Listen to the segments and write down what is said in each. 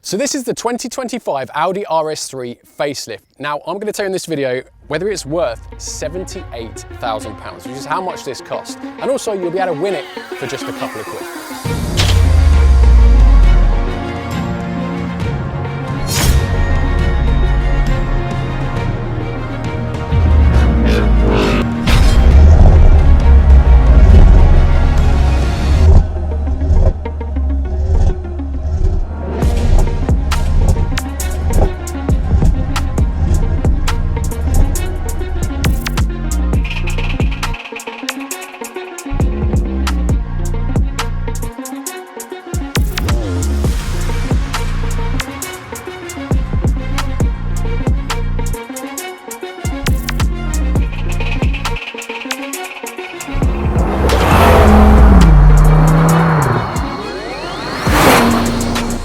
So this is the 2025 Audi RS3 facelift. Now I'm going to tell you in this video whether it's worth £78,000, which is how much this cost. And also you'll be able to win it for just a couple of quid.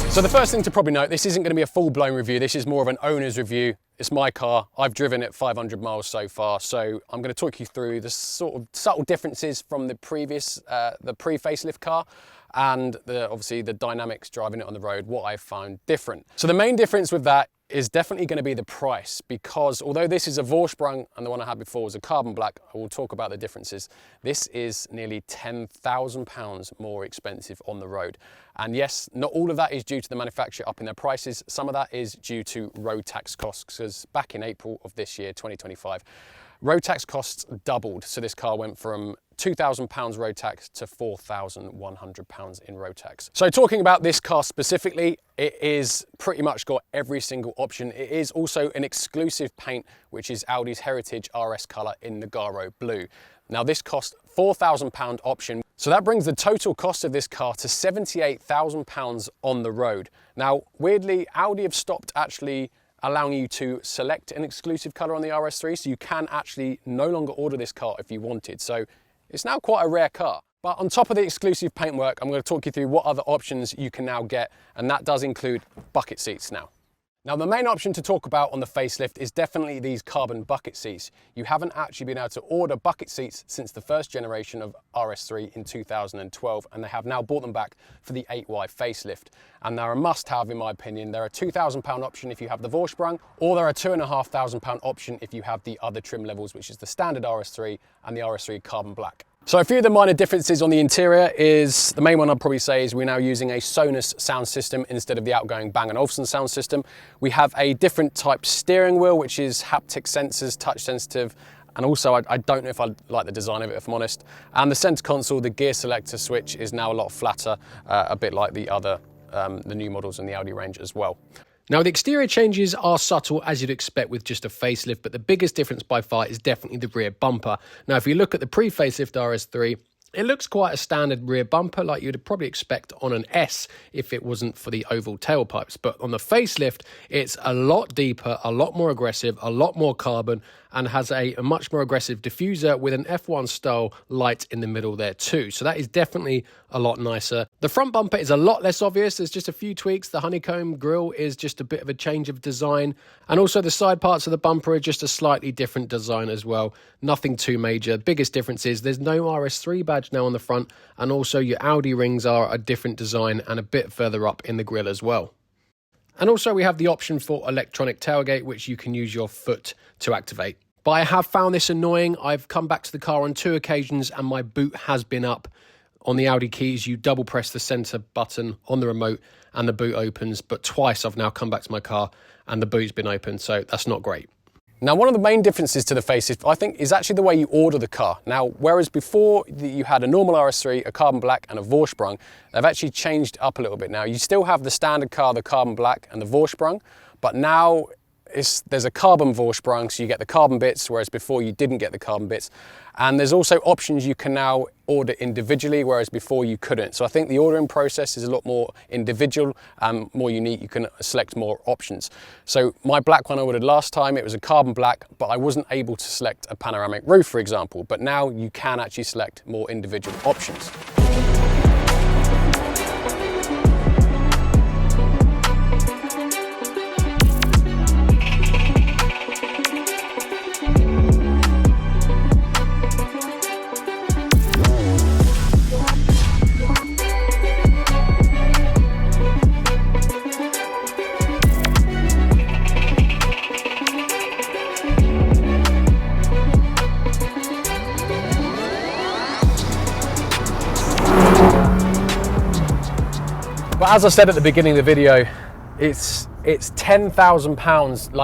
So the first thing to probably note, this isn't going to be a full-blown review. This is more of an owner's review. It's my car. I've driven it 500 miles so far. So I'm going to talk you through the sort of subtle differences from the previous, the pre-facelift car, and obviously the dynamics driving it on the road, what I found different. So the main difference with that is definitely going to be the price, because although this is a Vorsprung and the one I had before was a carbon black, I will talk about the differences. This is nearly £10,000 more expensive on the road. And yes, not all of that is due to the manufacturer upping their prices. Some of that is due to road tax costs, because back in April of this year, 2025, road tax costs doubled. So this car went from £2,000 road tax to £4,100 in road tax. So talking about this car specifically, it is pretty much got every single option. It is also an exclusive paint, which is Audi's Heritage RS colour in Nogaro blue. Now this cost £4,000 option. So that brings the total cost of this car to £78,000 on the road. Now, weirdly, Audi have stopped actually allowing you to select an exclusive colour on the RS3, so you can actually no longer order this car if you wanted. So it's now quite a rare car. But on top of the exclusive paintwork, I'm going to talk you through what other options you can now get, and that does include bucket seats now. Now the main option to talk about on the facelift is definitely these carbon bucket seats. You haven't actually been able to order bucket seats since the first generation of RS3 in 2012, and they have now brought them back for the 8Y facelift. And they're a must-have in my opinion. They're a £2,000 option if you have the Vorsprung, or they're a £2,500 option if you have the other trim levels, which is the standard RS3 and the RS3 carbon black. So a few of the minor differences on the interior is, the main one I'd probably say is we're now using a Nunes sound system instead of the outgoing Bang & Olufsen sound system. We have a different type steering wheel, which is haptic sensors, touch sensitive, and also I don't know if I like the design of it, if I'm honest. And the center console, the gear selector switch is now a lot flatter, a bit like the other, the new models in the Audi range as well. Now the exterior changes are subtle as you'd expect with just a facelift, but the biggest difference by far is definitely the rear bumper. Now if you look at the pre-facelift RS3, it looks quite a standard rear bumper like you'd probably expect on an S if it wasn't for the oval tailpipes. But on the facelift, it's a lot deeper, a lot more aggressive, a lot more carbon, and has a much more aggressive diffuser with an F1 style light in the middle there too. So that is definitely a lot nicer. The front bumper is a lot less obvious. There's just a few tweaks. The honeycomb grille is just a bit of a change of design. And also the side parts of the bumper are just a slightly different design as well. Nothing too major. The biggest difference is there's no RS3 badge now on the front, and also your Audi rings are a different design and a bit further up in the grille as well. And also we have the option for electronic tailgate, which you can use your foot to activate. But I have found this annoying. I've come back to the car on 2 occasions and my boot has been up. On the Audi keys, you double press the center button on the remote and the boot opens, but twice I've now come back to my car and the boot's been open, so that's not great. Now, one of the main differences to the facelift, I think, is actually the way you order the car. Now, whereas before you had a normal RS3, a carbon black and a Vorsprung, they've actually changed up a little bit now. You still have the standard car, the carbon black and the Vorsprung, but now there's a carbon Vorsprung, so you get the carbon bits, whereas before you didn't get the carbon bits. And there's also options you can now order individually, whereas before you couldn't. So I think the ordering process is a lot more individual and more unique. You can select more options. So my black one I ordered last time, it was a carbon black, but I wasn't able to select a panoramic roof, for example. But now you can actually select more individual options. as I said at the beginning of the video, it's £10,000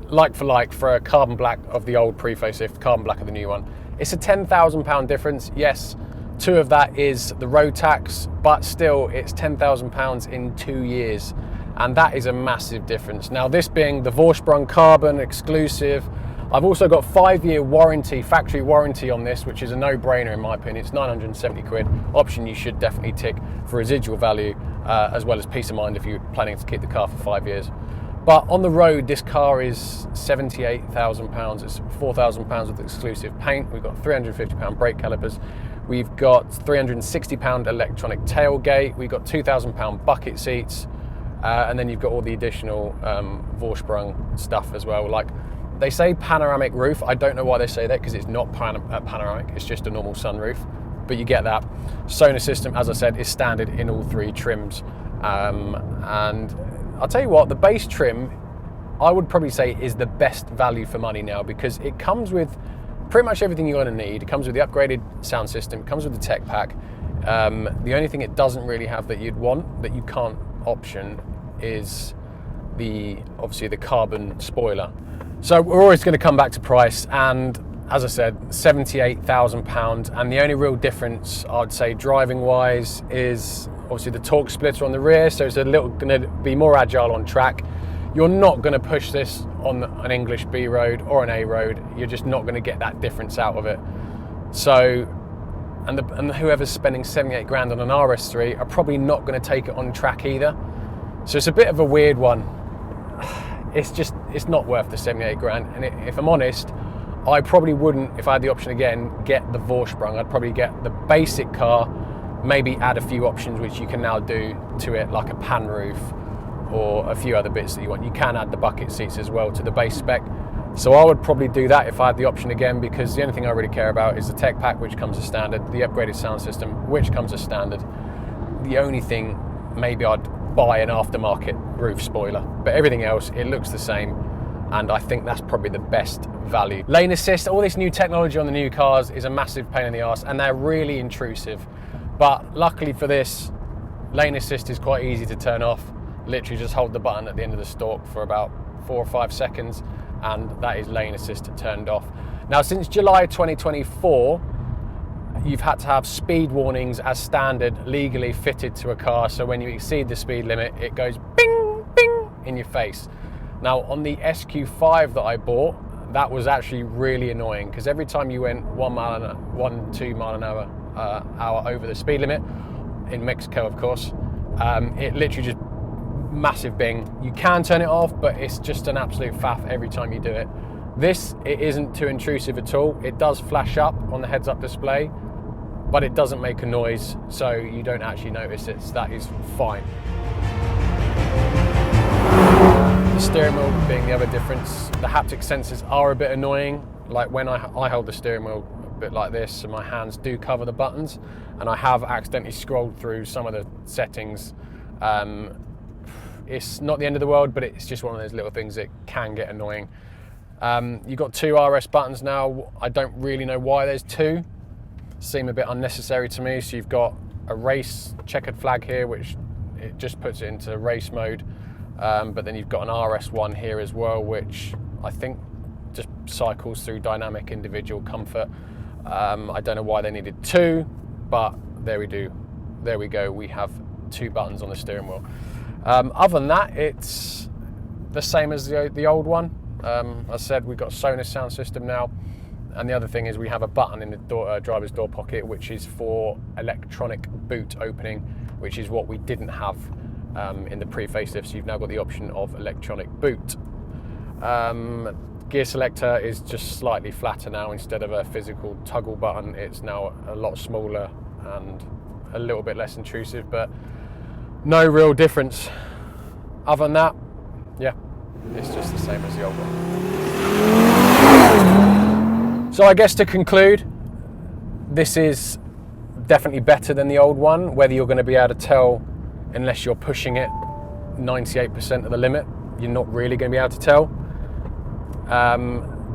like for a carbon black of the old pre-facelift, carbon black of the new one. It's a £10,000 difference. Yes, 2 of that is the road tax, but still it's £10,000 in 2 years. And that is a massive difference. Now, this being the Vorsprung carbon exclusive, I've also got 5-year warranty, factory warranty on this, which is a no-brainer in my opinion. It's 970 quid, option you should definitely tick for residual value, as well as peace of mind if you're planning to keep the car for 5 years. But on the road, this car is £78,000. It's £4,000 of exclusive paint. We've got £350 brake calipers. We've got £360 electronic tailgate. We've got £2,000 bucket seats. And then you've got all the additional Vorsprung stuff as well. Like, they say panoramic roof. I don't know why they say that, because it's not panoramic. It's just a normal sunroof. But you get that. Sonar system, as I said, is standard in all 3 trims. And I'll tell you what, the base trim, I would probably say is the best value for money now, because it comes with pretty much everything you're going to need. It comes with the upgraded sound system. It comes with the tech pack. The only thing it doesn't really have that you'd want, that you can't option, is obviously the carbon spoiler. So we're always going to come back to price, and as I said, £78,000, and the only real difference I'd say driving wise is obviously the torque splitter on the rear, so it's a little going to be more agile on track. You're not going to push this on an English B road or an A road. You're just not going to get that difference out of it. So and whoever's spending 78 grand on an RS3 are probably not going to take it on track either. So it's a bit of a weird one. It's not worth the 78 grand. And if I'm honest, I probably wouldn't, if I had the option again, get the Vorsprung. I'd probably get the basic car, maybe add a few options which you can now do to it, like a pan roof or a few other bits that you want. You can add the bucket seats as well to the base spec. So I would probably do that if I had the option again, because the only thing I really care about is the tech pack, which comes as standard, the upgraded sound system, which comes as standard. The only thing, maybe I'd buy an aftermarket roof spoiler, but everything else, it looks the same, and I think that's probably the best value. Lane assist, all this new technology on the new cars is a massive pain in the arse, and they're really intrusive. But luckily for this, lane assist is quite easy to turn off. Literally just hold the button at the end of the stalk for about 4 or 5 seconds, and that is lane assist turned off. Now, since July 2024, you've had to have speed warnings as standard legally fitted to a car, so when you exceed the speed limit, it goes bing, bing in your face. Now, on the SQ5 that I bought, that was actually really annoying, because every time you went 2 mile an hour over the speed limit, in Mexico of course, it literally just massive bing. You can turn it off, but it's just an absolute faff every time you do it. This, it isn't too intrusive at all. It does flash up on the heads-up display, but it doesn't make a noise, so you don't actually notice it. So that is fine. The steering wheel being the other difference. The haptic sensors are a bit annoying. Like when I hold the steering wheel a bit like this, and my hands do cover the buttons, and I have accidentally scrolled through some of the settings. It's not the end of the world, but it's just one of those little things that can get annoying. You've got 2 RS buttons now. I don't really know why there's 2. Seem a bit unnecessary to me. So you've got a race checkered flag here, which it just puts it into race mode. But then you've got an RS1 here as well, which I think just cycles through dynamic individual comfort. I don't know why they needed 2, but there we do. There we go. We have 2 buttons on the steering wheel. Other than that, it's the same as the old one. As I said, we've got Sonar sound system now, and the other thing is we have a button in the driver's door pocket, which is for electronic boot opening, which is what we didn't have in the pre-facelift. So you've now got the option of electronic boot. Gear selector is just slightly flatter now. Instead of a physical toggle button, it's now a lot smaller and a little bit less intrusive, but no real difference. Other than that, yeah, it's just the same as the old one. So I guess to conclude, this is definitely better than the old one. Whether you're going to be able to tell, unless you're pushing it 98% of the limit, you're not really going to be able to tell.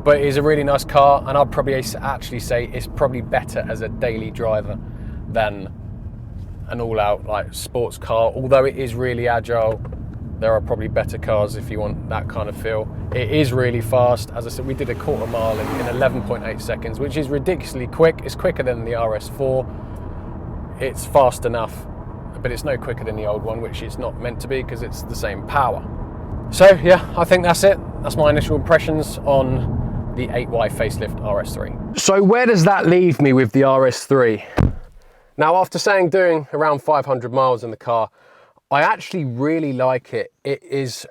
But it is a really nice car, and I'd probably actually say it's probably better as a daily driver than an all-out like sports car. Although it is really agile, there are probably better cars if you want that kind of feel. It is really fast. As I said, we did a quarter mile in 11.8 seconds, which is ridiculously quick. It's quicker than the RS4. It's fast enough, but it's no quicker than the old one, which it's not meant to be because it's the same power. So yeah, I think that's it. That's my initial impressions on the 8Y facelift RS3. So where does that leave me with the RS3? Now, after doing around 500 miles in the car, I actually really like it. It is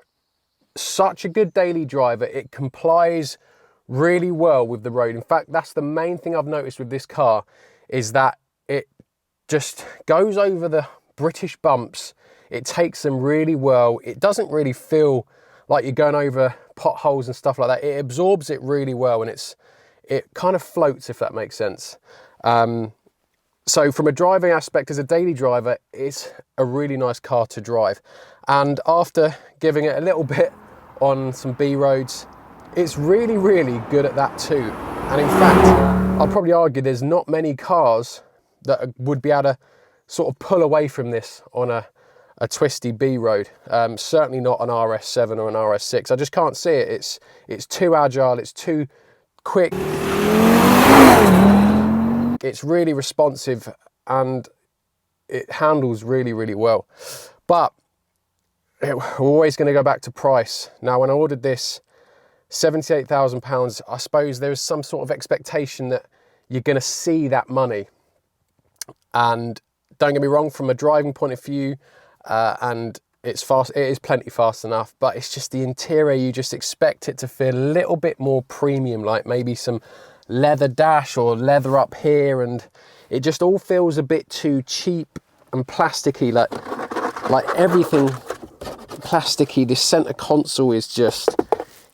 such a good daily driver. It complies really well with the road. In fact, that's the main thing I've noticed with this car, is that it just goes over the British bumps. It takes them really well. It doesn't really feel like you're going over potholes and stuff like that. It absorbs it really well, and it kind of floats, if that makes sense. So from a driving aspect, as a daily driver, it's a really nice car to drive. And after giving it a little bit on some B roads, it's really, really good at that too. And in fact, I'd probably argue there's not many cars that would be able to sort of pull away from this on a twisty B road. Certainly not an RS7 or an RS6. I just can't see it. It's too agile, it's too quick. It's really responsive and it handles really, really well. But we're always going to go back to price. Now, when I ordered this, £78,000, I suppose there was some sort of expectation that you're going to see that money. And don't get me wrong, from a driving point of view, and it's fast, it is plenty fast enough, but it's just the interior, you just expect it to feel a little bit more premium, like maybe some leather dash or leather up here, and it just all feels a bit too cheap and plasticky, like everything plasticky. This center console is just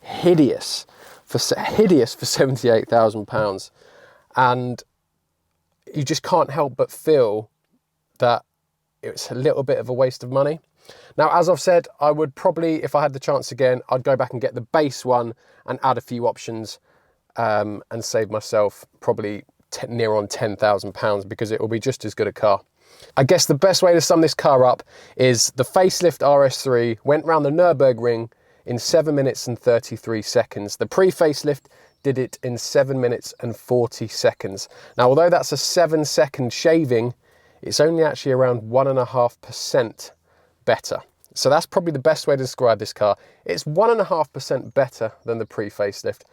hideous for £78,000, and you just can't help but feel that it's a little bit of a waste of money. Now, as I've said, I would probably, if I had the chance again, I'd go back and get the base one and add a few options, and save myself probably near on £10,000, because it will be just as good a car. I guess the best way to sum this car up is the facelift RS3 went round the Nürburgring in 7 minutes and 33 seconds. The pre-facelift did it in 7 minutes and 40 seconds. Now, although that's a 7-second shaving, it's only actually around 1.5% better. So that's probably the best way to describe this car. It's 1.5% better than the pre-facelift,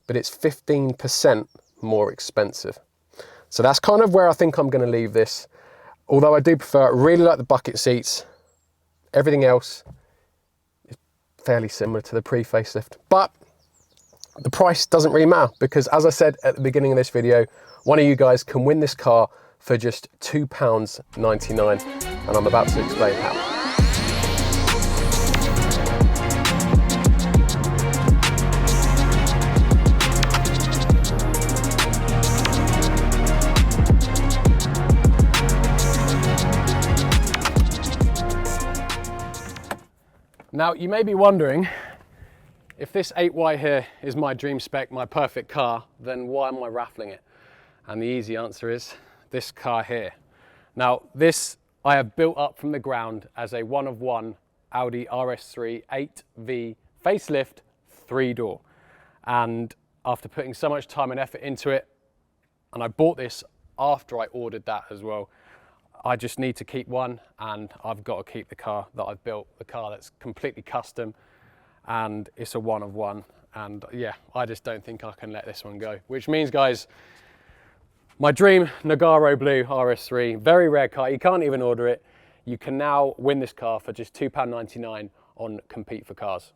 but it's 15% more expensive. So that's kind of where I think I'm going to leave this. Although I do prefer, I really like the bucket seats. Everything else is fairly similar to the pre-facelift. But the price doesn't really matter, because as I said at the beginning of this video, one of you guys can win this car for just £2.99, and I'm about to explain how. Now, you may be wondering, if this 8Y here is my dream spec, my perfect car, then why am I raffling it? And the easy answer is this car here. Now, this I have built up from the ground as a one-of-one Audi RS3 8V facelift 3-door. And after putting so much time and effort into it, and I bought this after I ordered that as well, I just need to keep one, and I've got to keep the car that I've built, the car that's completely custom, and it's a one-of-one. And yeah, I just don't think I can let this one go. Which means, guys, my dream Nogaro Blue RS3, very rare car, you can't even order it. You can now win this car for just £2.99 on Compete for Cars.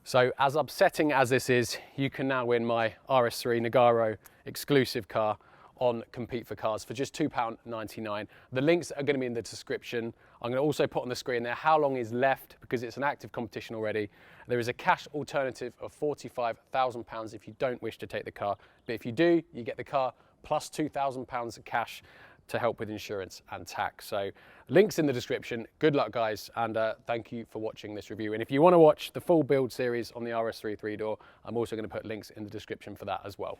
So as upsetting as this is, you can now win my RS3 Nogaro exclusive car on Compete for Cars for just £2.99. The links are going to be in the description. I'm going to also put on the screen there how long is left, because it's an active competition already. There is a cash alternative of £45,000 if you don't wish to take the car. But if you do, you get the car plus £2,000 of cash to help with insurance and tax. So links in the description. Good luck, guys, and thank you for watching this review. And if you want to watch the full build series on the RS3 3-door, I'm also going to put links in the description for that as well.